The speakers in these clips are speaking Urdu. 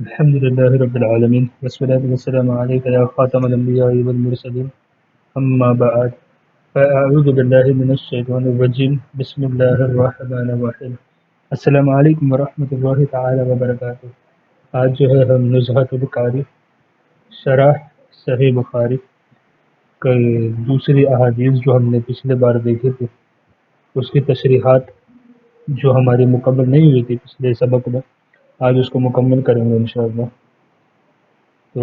الحمد لله رب العالمين والصلاة والسلام عليك يا خاتم الأنبياء والمرسلين أما بعد فأعوذ بالله من الشيطان الرجيم بسم الله الرحمن الرحيم السلام علیکم ورحمۃ اللہ تعالی وبرکاتہ۔ آج جو ہے ہم نزہۃ القاری شرح صحیح بخاری کی دوسری احادیث جو ہم نے پچھلے بار دیکھی تھی اس کی تشریحات جو ہماری مکمل نہیں ہوئی تھی پچھلے سبق میں، آج اس کو مکمل کریں گے انشاءاللہ۔ تو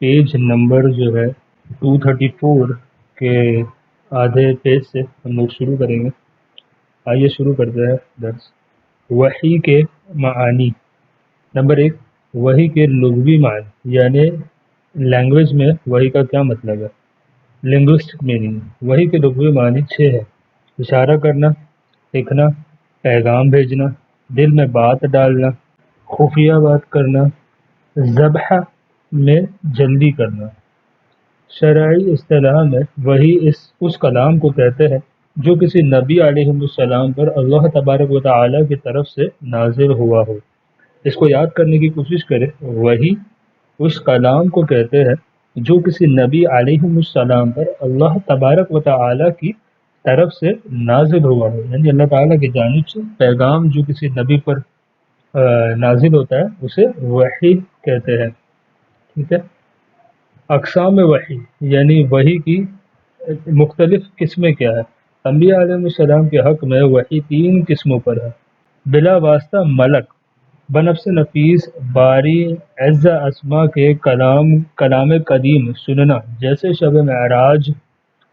پیج نمبر جو ہے 234 کے آدھے پیج سے ہم لوگ شروع کریں گے۔ آئیے شروع کرتے ہیں درس۔ وحی کے معانی۔ نمبر 1، وحی کے لغوی معنی، یعنی لینگویج میں وحی کا کیا مطلب ہے، لنگوسٹک میننگ۔ وحی کے لغوی معنی 6 ہے: اشارہ کرنا، لکھنا، پیغام بھیجنا، دل میں بات ڈالنا، خفیہ بات کرنا، ذبح میں جلدی کرنا۔ شرعی اصطلاح میں وحی اس کلام کو کہتے ہیں جو کسی نبی علیہ السلام پر اللہ تبارک و تعالیٰ کی طرف سے نازل ہوا ہو۔ اس کو یاد کرنے کی کوشش کریں، وحی اس کلام کو کہتے ہیں جو کسی نبی علیہ السلام پر اللہ تبارک و تعالیٰ کی طرف سے نازل ہوا ہو، یعنی اللہ تعالیٰ کی جانب سے پیغام جو کسی نبی پر نازل ہوتا ہے اسے وحی کہتے ہیں۔ ٹھیک ہے۔ اقسام وحی، یعنی وحی کی مختلف قسمیں کیا ہے۔ انبیاء علیہ السلام کے حق میں وحی 3 قسموں پر ہے: بلا واسطہ ملک، بنفس نفیس باری عز اسما کے کلام قدیم سننا، جیسے شب معراج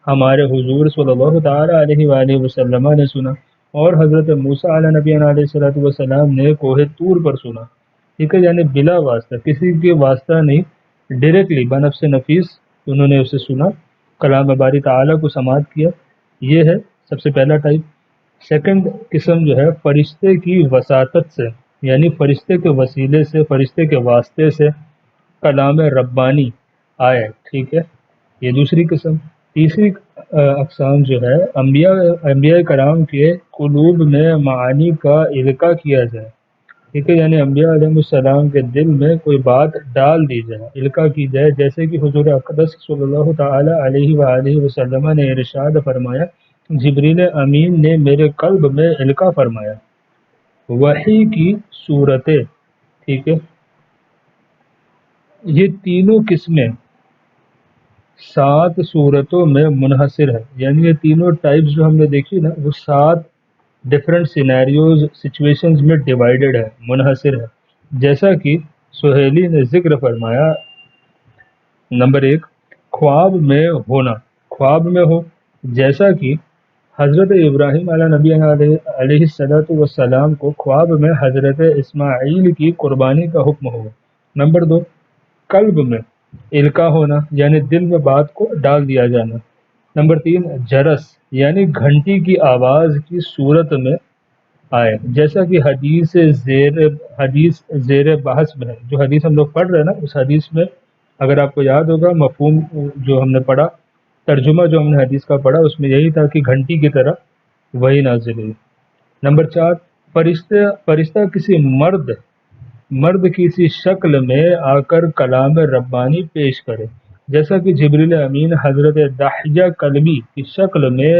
ہمارے حضور صلی اللہ تعالیٰ علیہ وآلہ وسلم نے سنا اور حضرت موسیٰ علیہ نبینا علیہ السلام نے کوہ طور پر سنا۔ ٹھیک ہے، یعنی بلا واسطہ، کسی کے واسطہ نہیں، ڈائریکٹلی بنفس نفیس انہوں نے اسے سنا، کلام باری تعالیٰ کو سماعت کیا۔ یہ ہے سب سے پہلا ٹائپ۔ سیکنڈ قسم جو ہے فرشتے کی وساطت سے، یعنی فرشتے کے وسیلے سے، فرشتے کے واسطے سے کلام ربانی آئے۔ ٹھیک ہے، یہ دوسری قسم۔ تیسری اقسام جو ہے انبیاء کرام کے قلوب میں معانی کا القاء کیا جائے۔ ٹھیک ہے، یعنی انبیاء علیہ السلام کے دل میں کوئی بات ڈال دی جائے، القاء کی جائے، جیسے کہ حضور اقدس صلی اللہ تعالیٰ علیہ وآلہ وسلم نے ارشاد فرمایا، جبریل امین نے میرے قلب میں القاء فرمایا۔ وحی کی صورتیں، ٹھیک ہے، یہ تینوں قسمیں 7 صورتوں میں منحصر ہے، یعنی یہ تینوں ٹائپس جو ہم نے دیکھی نا وہ 7 ڈفرینٹ سینیریوز، سچویشنز میں ڈیوائیڈڈ ہے، منحصر ہے۔ جیسا کہ سہیلی نے ذکر فرمایا، نمبر 1، خواب میں ہونا، خواب میں ہو، جیسا کہ حضرت ابراہیم علیہ نبی علیہ السلام کو خواب میں حضرت اسماعیل کی قربانی کا حکم ہو۔ نمبر 2، قلب میں القاء ہونا، یعنی دل میں بات کو ڈال دیا جانا۔ نمبر 3، جرس، یعنی گھنٹی کی آواز کی صورت میں آئے، جیسا کہ حدیث زیر بحث میں ہے۔ جو حدیث ہم لوگ پڑھ رہے ہیں نا، اس حدیث میں اگر آپ کو یاد ہوگا مفہوم جو ہم نے پڑھا، ترجمہ جو ہم نے حدیث کا پڑھا، اس میں یہی تھا کہ گھنٹی کی طرح وہی نازل ہوئی۔ نمبر 4، فرشتہ کسی مرد کسی شکل میں آ کر کلام ربانی پیش کرے، جیسا کہ جبریل امین حضرت دحیہ کلبی کی شکل میں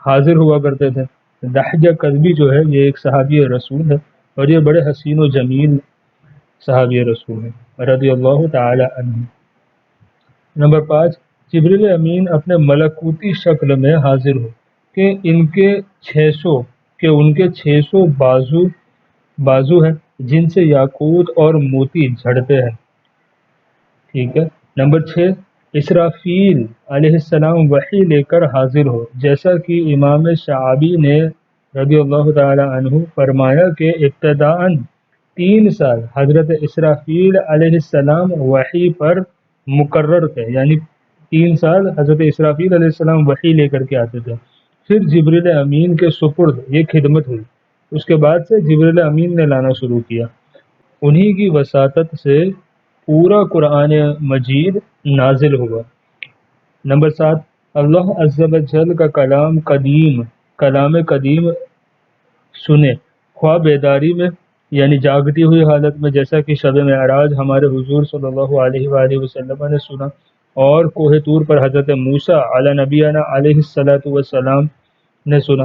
حاضر ہوا کرتے تھے۔ دحیہ کلبی جو ہے یہ ایک صحابی رسول ہے اور یہ بڑے حسین و جمیل صحابی رسول ہیں رضی اللہ تعالی عنہ۔ نمبر 5، جبریل امین اپنے ملکوتی شکل میں حاضر ہو کہ ان کے 600 بازو ہیں جن سے یاقوت اور موتی جھڑتے ہیں۔ ٹھیک ہے۔ نمبر 6، اسرافیل علیہ السلام وحی لے کر حاضر ہو، جیسا کہ امام شعبی نے رضی اللہ تعالی عنہ فرمایا کہ ابتداءً 3 سال حضرت اسرافیل علیہ السلام وحی پر مقرر تھے، یعنی 3 سال حضرت اسرافیل علیہ السلام وحی لے کر کے آتے تھے۔ پھر جبریل امین کے سپرد یہ خدمت ہوئی، اس کے بعد سے جبریل امین نے لانا شروع کیا۔ انہی کی وساطت سے پورا قرآن مجید نازل ہوا۔ نمبر 7، اللہ عز و جل کا کلام قدیم سنے، خواہ بیداری میں یعنی جاگتی ہوئی حالت میں، جیسا کہ شب معراج ہمارے حضور صلی اللہ علیہ وآلہ وسلم نے سنا، اور کوہ طور پر حضرت موسیٰ علی نبینا علیہ الصلاۃ والسلام نے سنا۔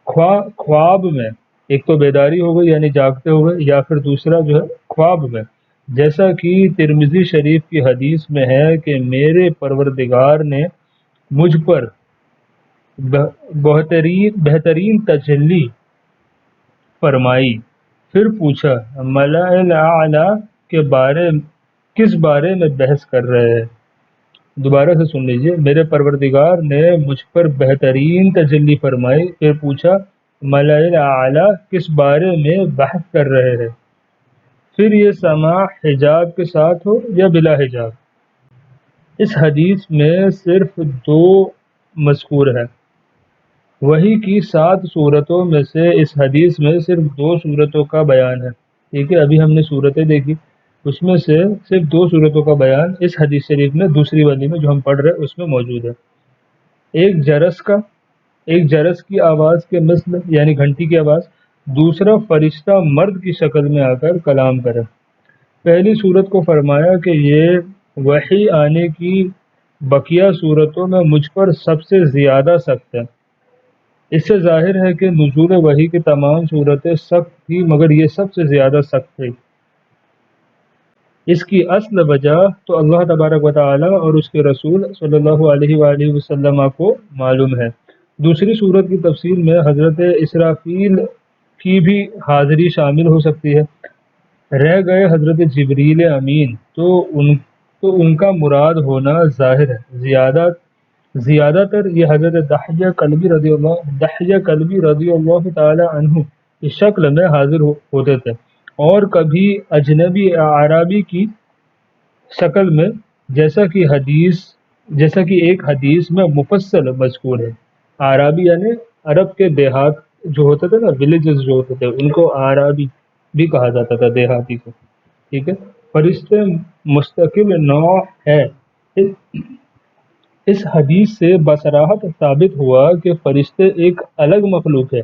خواب میں، ایک تو بیداری ہو گئی یعنی جاگتے ہوئے، یا پھر دوسرا جو ہے خواب میں، جیسا کہ ترمذی شریف کی حدیث میں ہے کہ میرے پروردگار نے مجھ پر بہترین تجلی فرمائی، پھر پوچھا ملأ الاعلی کے کس بارے میں بحث کر رہے ہیں؟ دوبارہ سے سن لیجئے، میرے پروردگار نے مجھ پر بہترین تجلی فرمائی، پھر پوچھا ملأ الاعلی کس بارے میں بحث کر رہے ہیں؟ پھر یہ سماع حجاب کے ساتھ ہو یا بلا حجاب؟ اس حدیث میں صرف دو مذکور ہے، وحی کی 7 صورتوں میں سے اس حدیث میں صرف 2 صورتوں کا بیان ہے۔ ٹھیک ہے، ابھی ہم نے صورتیں دیکھی، اس میں سے صرف 2 صورتوں کا بیان اس حدیث شریف میں دوسری والی میں جو ہم پڑھ رہے ہیں اس میں موجود ہے۔ ایک جرس کی آواز کے مثل یعنی گھنٹی کی آواز، دوسرا فرشتہ مرد کی شکل میں آ کر کلام کرے۔ پہلی صورت کو فرمایا کہ یہ وحی آنے کی بقیہ صورتوں میں مجھ پر سب سے زیادہ سخت ہے۔ اس سے ظاہر ہے کہ نزول وحی کی تمام صورتیں سخت تھی، مگر یہ سب سے زیادہ سخت تھی۔ اس کی اصل وجہ تو اللہ تبارک و تعالی اور اس کے رسول صلی اللہ علیہ وآلہ وسلم کو معلوم ہے۔ دوسری صورت کی تفصیل میں حضرت اسرافیل کی بھی حاضری شامل ہو سکتی ہے۔ رہ گئے حضرت جبریل امین، تو ان کا مراد ہونا ظاہر ہے۔ زیادہ تر یہ حضرت دحیہ کلبی رضی اللہ تعالی عنہ کی شکل میں حاضر ہوتے تھے، اور کبھی اجنبی اعرابی کی شکل میں، جیسا کہ ایک حدیث میں مفصل مذکور ہے۔ اعرابی یعنی عرب کے دیہات جو ہوتے تھے نا، ولیجز جو ہوتے تھے، ان کو اعرابی بھی کہا جاتا تھا، دیہاتی کو۔ ٹھیک ہے، فرشتے مستقل نوع ہے۔ اس حدیث سے بصراحت ثابت ہوا کہ فرشتے ایک الگ مخلوق ہے،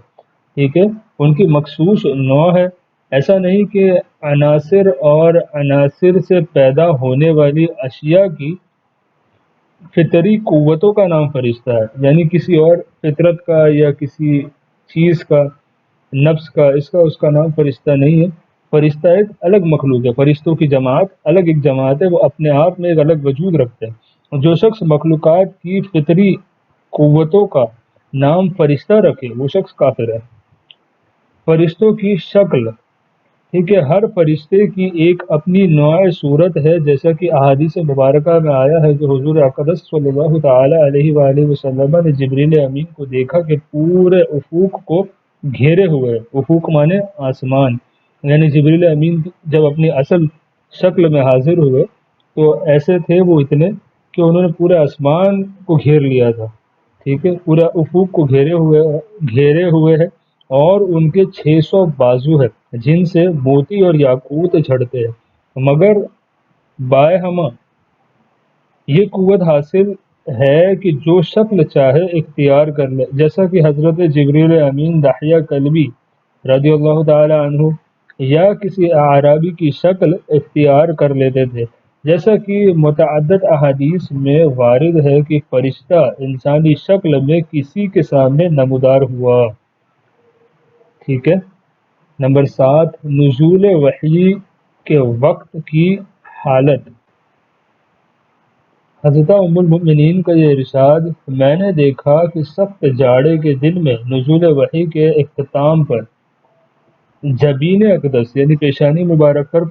ٹھیک ہے، ان کی مخصوص نوع ہے۔ ایسا نہیں کہ عناصر اور عناصر سے پیدا ہونے والی اشیاء کی فطری قوتوں کا نام فرشتہ ہے، یعنی کسی اور فطرت کا یا کسی چیز کا، نفس کا، اس کا نام فرشتہ نہیں ہے۔ فرشتہ ایک الگ مخلوق ہے، فرشتوں کی جماعت ایک جماعت ہے، وہ اپنے آپ میں ایک الگ وجود رکھتے ہیں۔ جو شخص مخلوقات کی فطری قوتوں کا نام فرشتہ رکھے وہ شخص کافر ہے۔ فرشتوں کی شکل، ٹھیک ہے، ہر فرشتے کی ایک اپنی نوع صورت ہے، جیسا کہ احادیث مبارکہ میں آیا ہے کہ حضور اقدس صلی اللہ تعالی علیہ وآلہ وسلم نے جبریل امین کو دیکھا کہ پورے افق کو گھیرے ہوئے ہے۔ افق مانے آسمان، یعنی جبریل امین جب اپنی اصل شکل میں حاضر ہوئے تو ایسے تھے وہ اتنے کہ انہوں نے پورے آسمان کو گھیر لیا تھا، ٹھیک ہے، پورا افق کو گھیرے ہوئے ہے، اور ان کے 600 بازو ہے جن سے موتی اور یاقوت جھڑتے ہیں، مگر بائے ہمہ یہ قوت حاصل ہے کہ جو شکل چاہے اختیار کر لے، جیسا کہ حضرت جبریل امین دحیہ کلبی رضی اللہ تعالی عنہ یا کسی اعرابی کی شکل اختیار کر لیتے تھے، جیسا کہ متعدد احادیث میں وارد ہے کہ فرشتہ انسانی شکل میں کسی کے سامنے نمودار ہوا۔ ٹھیک ہے، نمبر 7، نزول وحی کے وقت کی حالت۔ حضرت ام المؤمنین کا یہ ارشاد، میں نے دیکھا کہ سخت جاڑے کے دن میں نزول وحی کے اختتام پر جبین اقدس یعنی پیشانی مبارک پر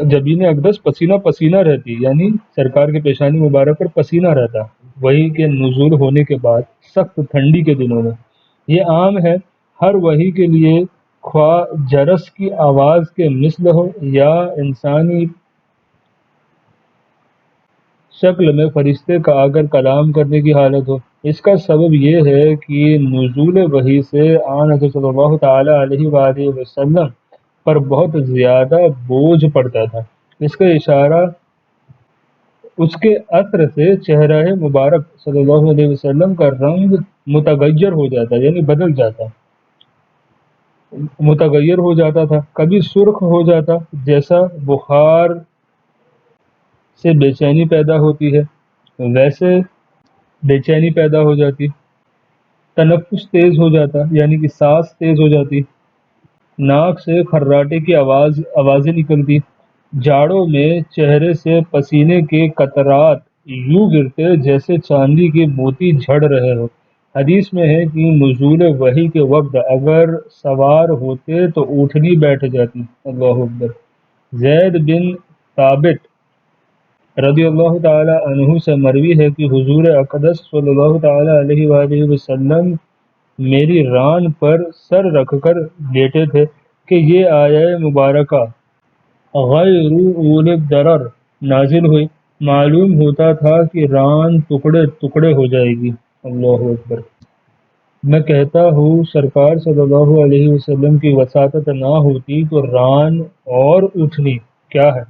جبین اقدس پسینہ پسینہ رہتی، یعنی سرکار کے پیشانی مبارک پر پسینہ رہتا وحی کے نزول ہونے کے بعد سخت ٹھنڈی کے دنوں میں۔ یہ عام ہے ہر وحی کے لیے، خواہ جرس کی آواز کے مثل ہو یا انسانی شکل میں فرشتے کا آ کر کلام کرنے کی حالت ہو۔ اس کا سبب یہ ہے کہ نزول وحی سے آن حضرت صلی اللہ تعالی علیہ وآلہ وسلم پر بہت زیادہ بوجھ پڑتا تھا۔ اس کا اشارہ اس کے عطر سے چہرہ مبارک صلی اللہ علیہ وسلم کا رنگ متغیر ہو جاتا، یعنی بدل جاتا۔ متغیر ہو جاتا تھا، کبھی سرخ ہو جاتا، جیسا بخار سے بے چینی پیدا ہوتی ہے ویسے بے چینی پیدا ہو جاتی، تنفس تیز ہو جاتا یعنی کہ سانس تیز ہو جاتی، ناک سے خراٹے کی آوازیں نکلتی، جاڑوں میں چہرے سے پسینے کے قطرات یوں گرتے جیسے چاندی کے موتی جھڑ رہے ہو۔ حدیث میں ہے کہ نزول وحی کے وقت اگر سوار ہوتے تو اونٹنی بیٹھ جاتی۔ اللہ اکبر۔ زید بن ثابت رضی اللہ تعالی عنہ سے مروی ہے کہ حضور اقدس صلی اللہ تعالی علیہ وآلہ وسلم میری ران پر سر رکھ کر لیٹے تھے کہ یہ آیہ مبارکہ غیر اول الضرر نازل ہوئی۔ معلوم ہوتا تھا کہ ران ٹکڑے ٹکڑے ہو جائے گی۔ اللہ اکبر۔ میں کہتا ہوں سرکار صلی اللہ علیہ وسلم کی وساطت نہ ہوتی تو ران اور اٹھنی کیا ہے،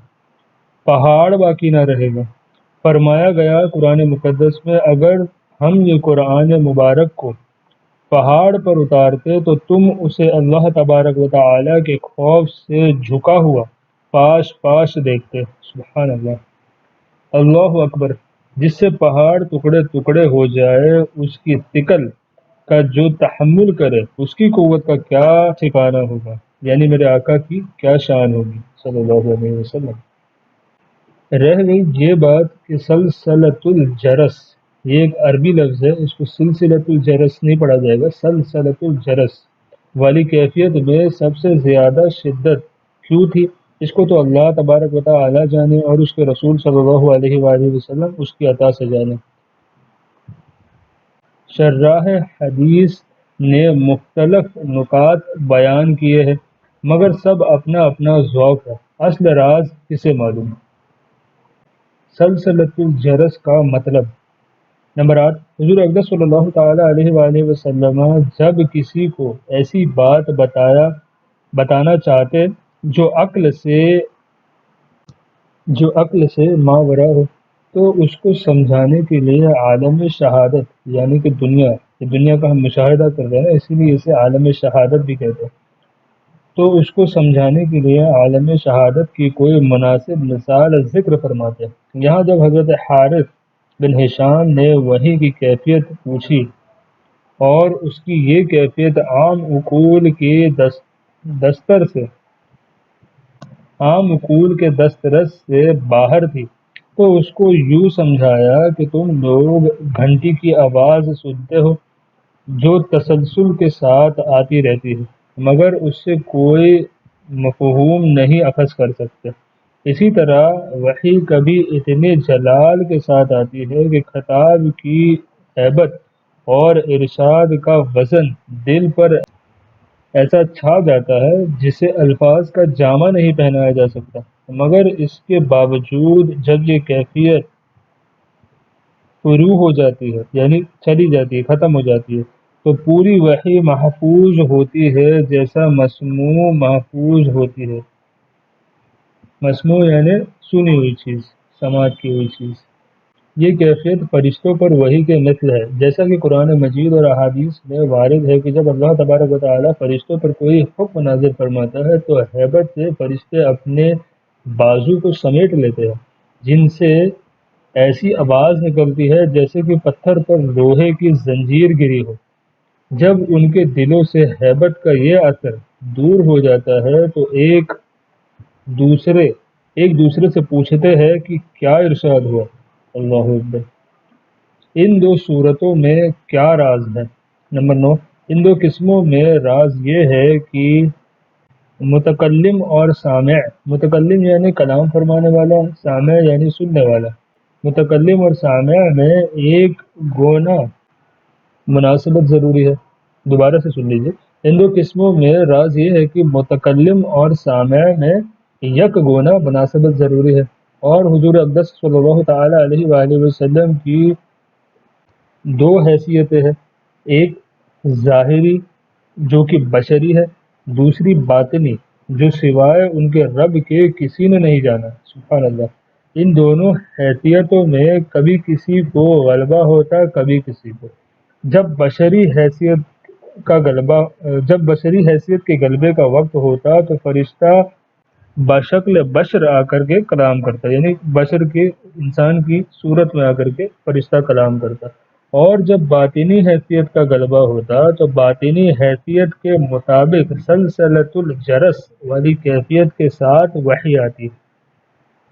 پہاڑ باقی نہ رہے گا۔ فرمایا گیا قرآن مقدس میں اگر ہم یہ قرآن مبارک کو پہاڑ پر اتارتے تو تم اسے اللہ تبارک و تعالی کے خوف سے جھکا ہوا پاش پاش دیکھتے۔ سبحان اللہ۔ اللہ اکبر۔ جس سے پہاڑ ٹکڑے ٹکڑے ہو جائے اس کی ثقل کا جو تحمل کرے اس کی قوت کا کیا ٹھکانہ ہوگا، یعنی میرے آقا کی کیا شان ہوگی صلی اللہ علیہ وسلم۔ رہ گئی یہ بات کہ سلسلۃ الجرس، یہ ایک عربی لفظ ہے، اس کو سلسلۃ الجرس نہیں پڑھا جائے گا، سلسلۃ الجرس والی کیفیت میں سب سے زیادہ شدت کیوں تھی؟ اس کو تو اللہ تبارک و تعالی جانے اور اس کے رسول صلی اللہ علیہ وآلہ وسلم اس کی عطا سے جانے۔ شراح حدیث نے مختلف نکات بیان کیے ہیں مگر سب اپنا اپنا ذوق ہے، اصل راز کسے معلوم۔ سلسلۃ الجرس کا مطلب۔ نمبر 8، حضور اقدس صلی اللہ تعالی علیہ وآلہ وسلم جب کسی کو ایسی بات بتانا چاہتے جو عقل سے ماورا ہو تو اس کو سمجھانے کے لیے عالم شہادت یعنی کہ دنیا کا ہم مشاہدہ کر رہے ہیں اسی لیے اسے عالم شہادت بھی کہتے ہیں، تو اس کو سمجھانے کے لیے عالم شہادت کی کوئی مناسب مثال ذکر فرماتے ہیں۔ یہاں جب حضرت حارث بن ہشام نے وحی کی کیفیت پوچھی اور اس کی یہ کیفیت عام عقول کے دسترس سے باہر تھی تو اس کو یوں سمجھایا کہ تم لوگ گھنٹی کی آواز سنتے ہو جو تسلسل کے ساتھ آتی رہتی ہے مگر اس سے کوئی مفہوم نہیں اخذ کر سکتے، اسی طرح وحی کبھی اتنے جلال کے ساتھ آتی ہے کہ خطاب کی ہیبت اور ارشاد کا وزن دل پر ایسا چھا جاتا ہے جسے الفاظ کا جامہ نہیں پہنایا جا سکتا، مگر اس کے باوجود جب یہ کیفیت فروغ ہو جاتی ہے یعنی چلی جاتی ہے ختم ہو جاتی ہے تو پوری وحی محفوظ ہوتی ہے جیسا مسموع محفوظ ہوتی ہے۔ مسموع یعنی سنی ہوئی چیز، سماعت کی ہوئی چیز۔ یہ کیفیت فرشتوں پر وحی کے مثل ہے، جیسا کہ قرآن مجید اور احادیث میں وارد ہے کہ جب اللہ تبارک و تعالی فرشتوں پر کوئی حکم نازل فرماتا ہے تو ہیبت سے فرشتے اپنے بازو کو سمیٹ لیتے ہیں جن سے ایسی آواز نکلتی ہے جیسے کہ پتھر پر لوہے کی زنجیر گری ہو۔ جب ان کے دلوں سے ہیبت کا یہ اثر دور ہو جاتا ہے تو ایک دوسرے سے پوچھتے ہیں کہ کیا ارشاد ہوا۔ اللہ اکبر۔ ان دو صورتوں میں کیا راز ہے؟ نمبر 9، ان دو قسموں میں راز یہ ہے کہ متکلم اور سامع، متکلم یعنی کلام فرمانے والا، سامع یعنی سننے والا، متکلم اور سامع میں ایک گونا مناسبت ضروری ہے۔ دوبارہ سے سن لیجئے، ان دو قسموں میں راز یہ ہے کہ متکلم اور سامع میں یک گونا مناسبت ضروری ہے، اور حضور اقدس صلی اللہ تعالی علیہ وآلہ وسلم کی دو حیثیتیں ہیں، ایک ظاہری جو کہ بشری ہے، دوسری باطنی جو سوائے ان کے رب کے کسی نے نہیں جانا۔ سبحان اللہ۔ ان دونوں حیثیتوں میں کبھی کسی کو غلبہ ہوتا کبھی کسی کو۔ جب بشری حیثیت کا غلبہ جب بشری حیثیت کے غلبے کا وقت ہوتا تو فرشتہ بشکل بشر آ کر کے کلام کرتا، یعنی بشر کے انسان کی صورت میں آ کر کے فرشتہ کلام کرتا، اور جب باطنی حیثیت کا غلبہ ہوتا تو باطنی حیثیت کے مطابق سلسلۃ الجرس والی کیفیت کے ساتھ وحی آتی،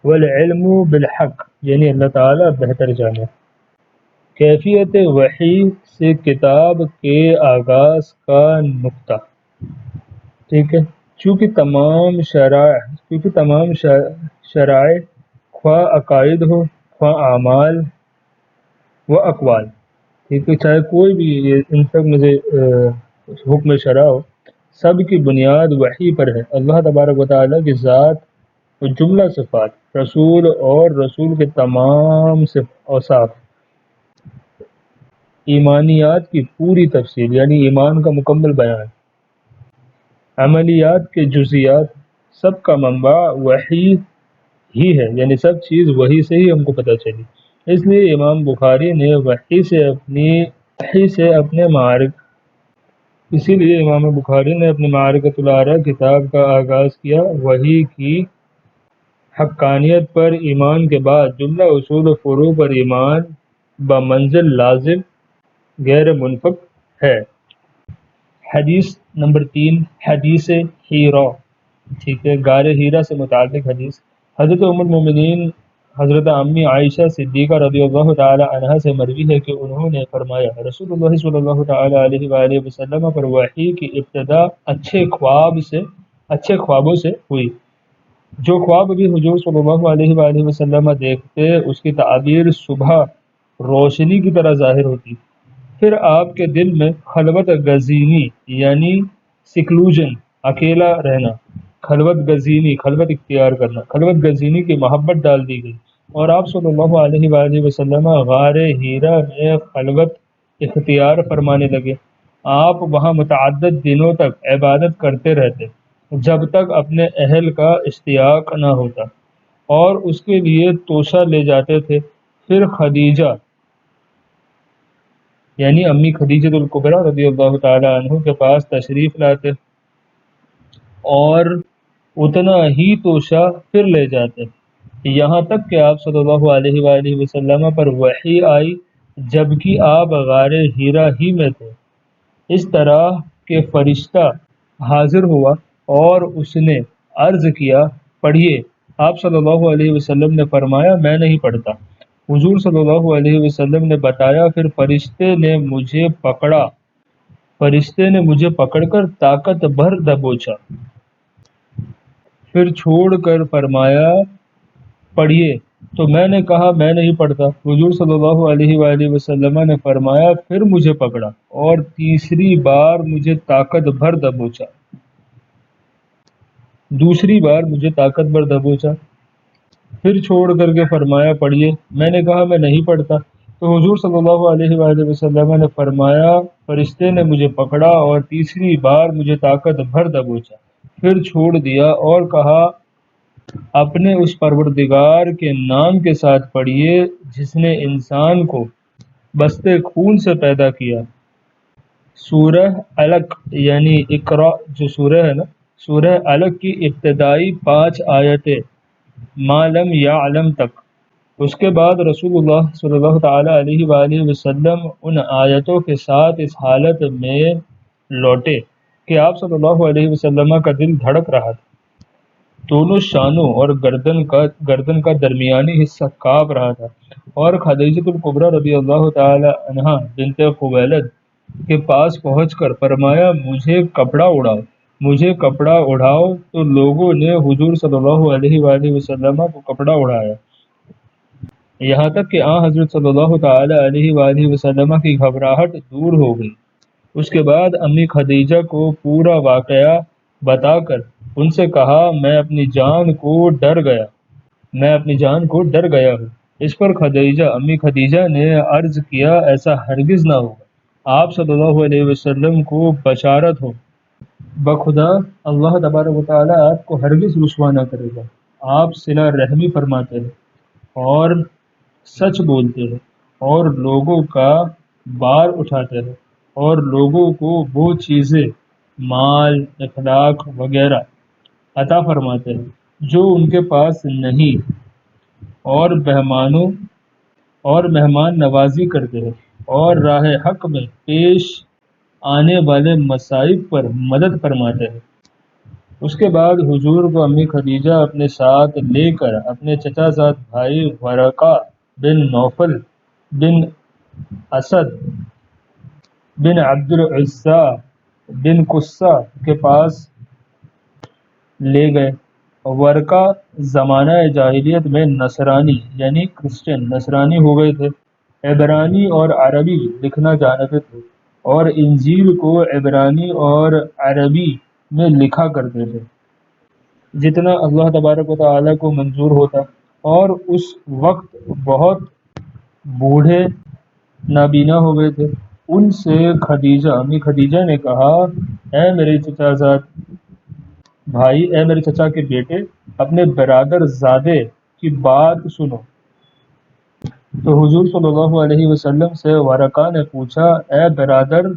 والعلم بالحق، یعنی اللہ تعالیٰ بہتر جانے۔ کیفیت وحی سے کتاب کے آغاز کا نقطہ، ٹھیک ہے، چونکہ تمام شرائع خواہ عقائد ہو خواہ اعمال و اقوال، ٹھیک ہے، چاہے کوئی بھی ان سب میں سے حکم شرع ہو، سب کی بنیاد وحی پر ہے۔ اللہ تبارک و تعالیٰ کی ذات و جملہ صفات، رسول اور رسول کے تمام اوصاف، ایمانیات کی پوری تفصیل یعنی ایمان کا مکمل بیان، عملیات کے جزیات، سب کا منبع وحی ہی ہے، یعنی سب چیز وحی سے ہی ہم کو پتہ چلی۔ اس لیے امام بخاری نے اسی لیے امام بخاری نے اپنی معرکۃ الآراء کتاب کا آغاز کیا وحی کی حقانیت پر ایمان کے بعد جملہ اصول و فروع پر ایمان بمنزل لازم غیر منفک ہے۔ حدیث نمبر 3، حدیث ہیرا، ٹھیک ہے، غار ہیرا سے متعلق حدیث۔ حضرت ام المومنین حضرت امی عائشہ صدیقہ رضی اللہ تعالی عنہا سے مروی ہے کہ انہوں نے فرمایا رسول اللہ صلی اللہ تعالی علیہ وآلہ وسلم پر وحی کی ابتدا اچھے خوابوں سے ہوئی۔ جو خواب بھی حضور صلی اللہ علیہ وآلہ وسلم دیکھتے اس کی تعبیر صبح روشنی کی طرح ظاہر ہوتی، پھر آپ کے دل میں خلوت گزینی یعنی سیکلوژن، اکیلا رہنا، خلوت اختیار کرنا، خلوت گزینی کی محبت ڈال دی گئی، اور آپ صلی اللہ علیہ وآلہ وسلم غار ہیرا میں خلوت اختیار فرمانے لگے۔ آپ وہاں متعدد دنوں تک عبادت کرتے رہتے جب تک اپنے اہل کا اشتیاق نہ ہوتا، اور اس کے لیے توشہ لے جاتے تھے، پھر خدیجہ یعنی امی خدیجہ الکبریٰ رضی اللہ تعالی عنہ کے پاس تشریف لاتے اور اتنا ہی توشہ پھر لے جاتے، یہاں تک کہ آپ صلی اللہ علیہ وآلہ وسلم پر وحی آئی جبکہ آپ غار ہیرا ہی میں تھے۔ اس طرح کہ فرشتہ حاضر ہوا اور اس نے عرض کیا پڑھیے، آپ صلی اللہ علیہ وسلم نے فرمایا میں نہیں پڑھتا۔ حضور صلی اللہ علیہ وسلم نے بتایا، پھر فرشتے نے مجھے پکڑ کر طاقت بھر دبوچا، پھر چھوڑ کر فرمایا پڑھیے، تو میں نے کہا میں نہیں پڑھتا۔ حضور صلی اللہ علیہ وآلہ وسلم نے فرمایا پھر مجھے پکڑا اور تیسری بار مجھے طاقت بھر دبوچا، پھر چھوڑ کر کے فرمایا پڑھیے، میں نے کہا میں نہیں پڑھتا۔ تو حضور صلی اللہ علیہ وآلہ وسلم نے فرمایا فرشتے نے مجھے پکڑا اور تیسری بار مجھے طاقت بھر دبوچا، پھر چھوڑ دیا اور کہا اپنے اس پروردگار کے نام کے ساتھ پڑھیے جس نے انسان کو بستے خون سے پیدا کیا۔ سورہ علق یعنی اقرا جو سورہ ہے نا، سورہ علق کی ابتدائی 5 آیتیں ما لم یعلم تک، اس کے بعد رسول اللہ صلی اللہ تعالی علیہ وآلہ وسلم ان آیتوں کے ساتھ اس حالت میں لوٹے کہ آپ صلی اللہ علیہ وسلم کا دل دھڑک رہا تھا، دونوں شانوں اور گردن کا درمیانی حصہ کانپ رہا تھا، اور خدیجہ الکبریٰ رضی اللہ تعالی عنہا بنت خویلد کے پاس پہنچ کر فرمایا مجھے کپڑا اڑاؤ، تو لوگوں نے حضور صلی اللہ علیہ وآلہ وسلم کو کپڑا اڑایا، یہاں تک کہ حضرت صلی اللہ تعالی علیہ وآلہ وسلم کی گھبراہٹ دور ہو گئی۔ اس کے بعد امی خدیجہ کو پورا واقعہ بتا کر ان سے کہا میں اپنی جان کو ڈر گیا ہوں۔ اس پر امی خدیجہ نے عرض کیا ایسا ہرگز نہ ہوگا، آپ صلی اللہ علیہ وسلم کو بشارت ہو، بخدا اللہ تبارک و تعالیٰ آپ کو ہرگز رسوا نہ کرے گا، آپ صلہ رحمی فرماتے ہیں اور سچ بولتے ہیں اور لوگوں کا بار اٹھاتے ہیں اور لوگوں کو وہ چیزیں مال اخلاق وغیرہ عطا فرماتے ہیں جو ان کے پاس نہیں، اور مہمان نوازی کرتے ہیں، اور راہ حق میں پیش آنے والے مصائب پر مدد فرماتے ہیں۔ اس کے بعد حضور کو امی خدیجہ اپنے ساتھ لے کر اپنے چچا زاد بھائی ورقہ بن نوفل بن اسد بن عبد العزیٰ بن قصہ کے پاس لے گئے۔ ورقہ زمانہ جاہلیت میں نصرانی یعنی کرسچن نصرانی ہو گئے تھے، عبرانی اور عربی لکھنا جانتے تھے، اور انجیل کو عبرانی اور عربی میں لکھا کرتے تھے جتنا اللہ تبارک و تعالیٰ کو منظور ہوتا، اور اس وقت بہت بوڑھے نابینا ہو گئے تھے۔ ان سے امی خدیجہ نے کہا، اے میرے چچا زاد بھائی، اے میرے چچا کے بیٹے، اپنے برادر زادے کی بات سنو۔ تو حضور صلی اللہ علیہ وسلم سے ورقہ نے پوچھا، اے برادر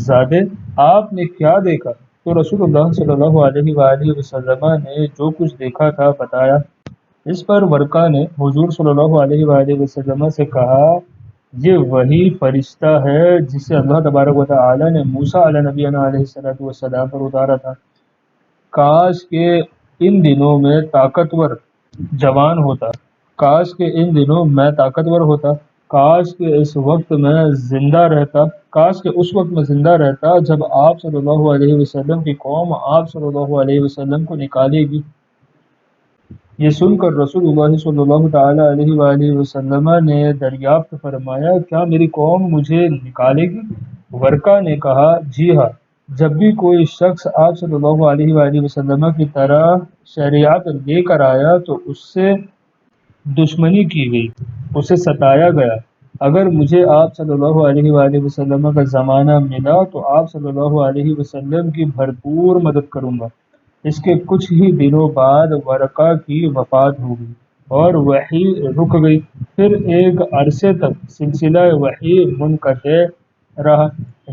زادے، آپ نے کیا دیکھا؟ تو رسول اللہ صلی اللہ علیہ وآلہ وسلم نے جو کچھ دیکھا تھا بتایا۔ اس پر ورقہ نے حضور صلی اللہ علیہ وآلہ وسلم سے کہا، یہ وہی فرشتہ ہے جسے اللہ تبارک و تعالی نے موسیٰ علیہ نبینا علیہ السلام پر اتارا تھا۔ کاش کہ ان دنوں میں جوان ہوتا، کاش کہ ان دنوں میں طاقتور ہوتا، کاش کہ اس وقت میں زندہ رہتا، کاش کہ اس وقت میں زندہ رہتا جب آپ صلی اللہ علیہ وسلم کی قوم آپ صلی اللہ علیہ وسلم کو نکالے گی۔ یہ سن کر رسول اللہ صلی اللہ تعالی علیہ وآلہ وسلم نے دریافت فرمایا، کیا میری قوم مجھے نکالے گی؟ ورقہ نے کہا، جی ہاں، جب بھی کوئی شخص آپ صلی اللہ علیہ وآلہ وسلم کی طرح شریعت لے کر آیا تو اس سے دشمنی کی گئی، اسے ستایا گیا۔ اگر مجھے آپ صلی اللہ علیہ وآلہ وسلم کا زمانہ ملا تو آپ صلی اللہ علیہ وسلم کی بھرپور مدد کروں گا۔ اس کے کچھ ہی دنوں بعد ورقہ کی وفات ہو گئی اور وحی رک گئی۔ پھر ایک عرصے تک سلسلہ وحی منقطع رہا،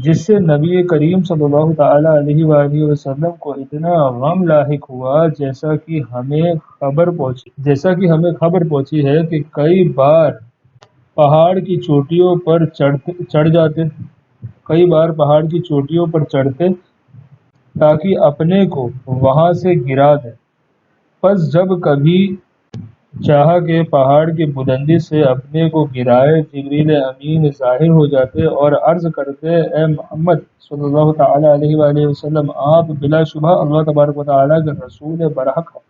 جس سے نبی کریم صلی اللہ تعالی علیہ وآلہ وسلم کو اتنا غم لاحق ہوا، جیسا کہ ہمیں خبر پہنچی ہے کہ کئی بار پہاڑ کی چوٹیوں پر چڑھتے تاکہ اپنے کو وہاں سے گرا دیں۔ پس جب کبھی چاہا کہ پہاڑ کی بلندی سے اپنے کو گرائے، جبریل امین ظاہر ہو جاتے اور عرض کرتے، اے محمد صلی اللہ تعالی علیہ وآلہ وسلم، آپ بلا شبہ اللہ تبارک و تعالی کے رسول برحق ہیں۔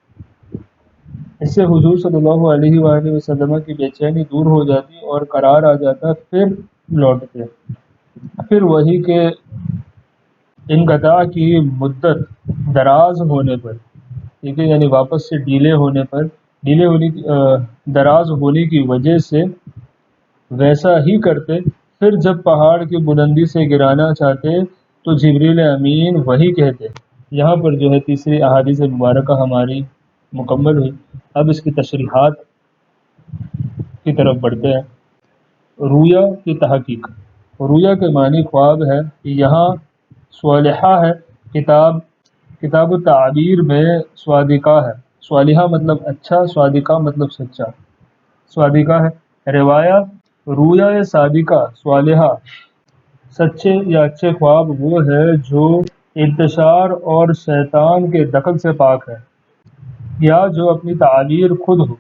اس سے حضور صلی اللہ علیہ وآلہ وسلم کی بے چینی دور ہو جاتی اور قرار آ جاتا۔ پھر لوٹتے، پھر وہی کے انقطاع کی مدت دراز ہونے پر، ٹھیک ہے، یعنی واپس سے دراز ہونے کی وجہ سے ویسا ہی کرتے۔ پھر جب پہاڑ کی بلندی سے گرانا چاہتے تو جبریل امین وہی کہتے۔ یہاں پر جو ہے تیسری احادیث مبارکہ ہماری مکمل ہوئی۔ اب اس کی تشریحات کی طرف بڑھتے ہیں۔ رویا کی تحقیق۔ رویا کے معنی خواب ہے، یہاں صالحہ ہے۔ کتاب التعبیر میں صادقہ ہے۔ صالحہ مطلب اچھا، صادقہ مطلب سچا، صادقہ ہے۔ روایہ، رویا صادقہ صالحہ سچے یا اچھے خواب وہ ہے جو انتشار اور شیطان کے دخل سے پاک ہے، یا جو اپنی تعبیر خود ہو۔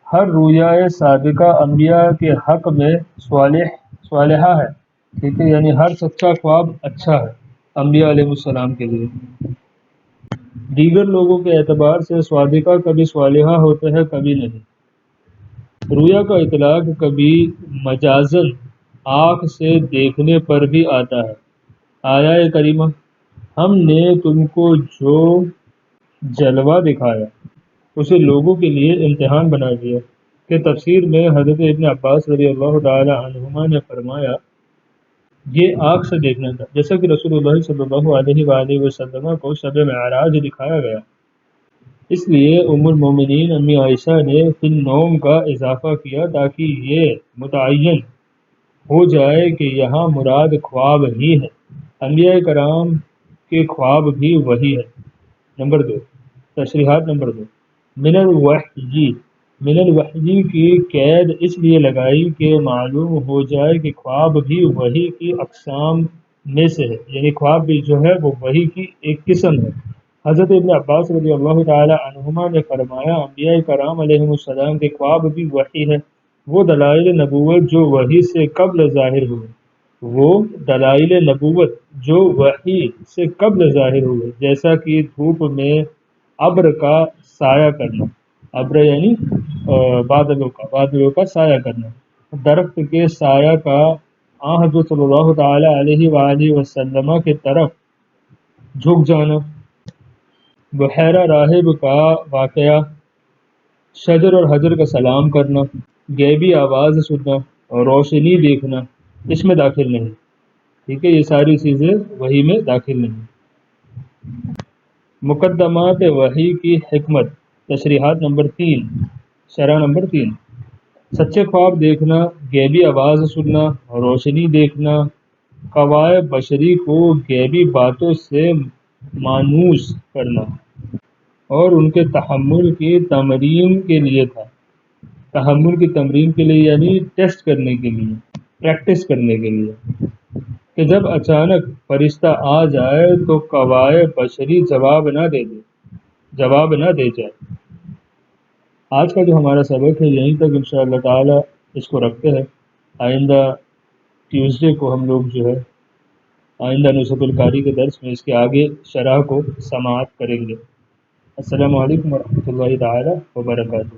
ہر رویا صادقہ انبیاء کے حق میں صالحہ ہے، ٹھیک ہے، یعنی ہر سچا خواب اچھا ہے انبیاء علیہ السلام کے لیے۔ دیگر لوگوں کے اعتبار سے صادقہ کبھی صالحہ ہوتے ہیں، کبھی نہیں۔ رویا کا اطلاق کبھی مجازاً آنکھ سے دیکھنے پر بھی آتا ہے۔ آیہ کریمہ، ہم نے تم کو جو جلوہ دکھایا اسے لوگوں کے لیے امتحان بنا دیا، کہ تفسیر میں حضرت ابن عباس رضی اللہ تعالی عنہما نے فرمایا، یہ آنکھ سے دیکھنا تھا، جیسا کہ رسول اللہ صلی اللہ علیہ وآلہ وسلم کو شب معراج دکھایا گیا۔ اس لیے ام المومنین امی عائشہ نے فی النوم کا اضافہ کیا تاکہ یہ متعین ہو جائے کہ یہاں مراد خواب ہی ہے، انبیاء کرام کے خواب بھی وہی ہے۔ نمبر 2، تشریحات نمبر 2، من الوحی، من الوحی کی قید اس لیے لگائی کہ معلوم ہو جائے کہ خواب بھی وحی کی اقسام میں سے ہے، یعنی خواب بھی جو ہے وہ وحی کی ایک قسم ہے۔ حضرت ابن عباس رضی اللہ تعالی عنہما نے فرمایا انبیاء کرام علیہ السلام کے خواب بھی وحی ہے، وہ دلائل نبوت جو وحی سے قبل ظاہر ہوئے، وہ دلائل نبوت جو وحی سے قبل ظاہر ہوئے، جیسا کہ دھوپ میں ابر کا سایہ کرنا، ابر یعنی بادلوں کا سایہ کرنا، درخت کے سایہ کا حضرت صلی اللہ تعالی علیہ وآلہ وسلم کے طرف جھک جانا، بحیرہ راہب کا واقعہ، شجر اور حجر کا سلام کرنا، غیبی آواز سننا اور روشنی دیکھنا اس میں داخل نہیں، ٹھیک ہے، یہ ساری چیزیں وحی میں داخل نہیں۔ مقدمات وحی کی حکمت، تشریحات نمبر 3، شرح نمبر 3، سچے خواب دیکھنا، غیبی آواز سننا، روشنی دیکھنا، قوائے بشری کو غیبی باتوں سے مانوس کرنا اور ان کے تحمل کی تمرین کے لیے تھا، تحمل کی تمرین کے لیے یعنی ٹیسٹ کرنے کے لیے، پریکٹس کرنے کے لیے، کہ جب اچانک فرشتہ آ جائے تو قوائے بشری جواب نہ دے جائے۔ آج کا جو ہمارا سبق ہے یہیں تک انشاءاللہ تعالی اس کو رکھتے ہیں، آئندہ ٹیوزڈے کو ہم لوگ جو ہے آئندہ نصرت القاری کے درس میں اس کے آگے شرح کو سماعت کریں گے۔ السلام علیکم ورحمۃ اللہ تعالی وبرکاتہ۔